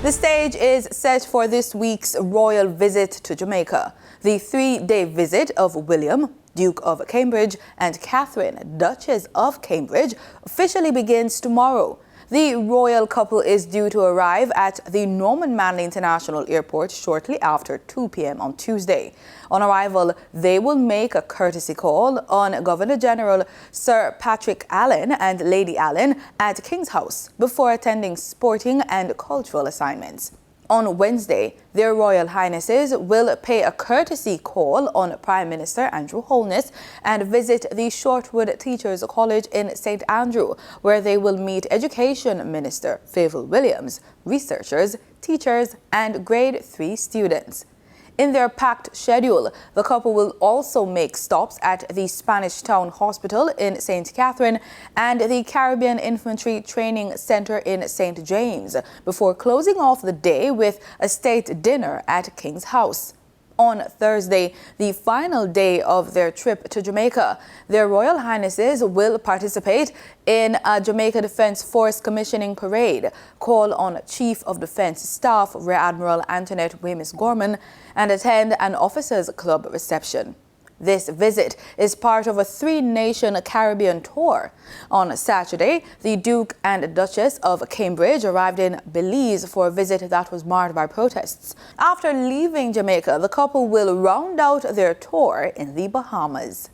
The stage is set for this week's royal visit to Jamaica. The 3-day visit of William, Duke of Cambridge, and Catherine, Duchess of Cambridge, officially begins tomorrow. The royal couple is due to arrive at the Norman Manley International Airport shortly after 2 p.m. on Tuesday. On arrival, they will make a courtesy call on Governor-General Sir Patrick Allen and Lady Allen at King's House before attending sporting and cultural assignments. On Wednesday, their Royal Highnesses will pay a courtesy call on Prime Minister Andrew Holness and visit the Shortwood Teachers College in St. Andrew, where they will meet Education Minister Favour Williams, researchers, teachers, and Grade 3 students. In their packed schedule, the couple will also make stops at the Spanish Town Hospital in St. Catherine and the Caribbean Infantry Training Center in St. James before closing off the day with a state dinner at King's House. On Thursday, the final day of their trip to Jamaica, their Royal Highnesses will participate in a Jamaica Defence Force commissioning parade, call on Chief of Defence Staff Rear Admiral Antoinette Weymouth-Gorman, and attend an Officers Club reception. This visit is part of a 3-nation Caribbean tour. On Saturday, the Duke and Duchess of Cambridge arrived in Belize for a visit that was marred by protests. After leaving Jamaica, the couple will round out their tour in the Bahamas.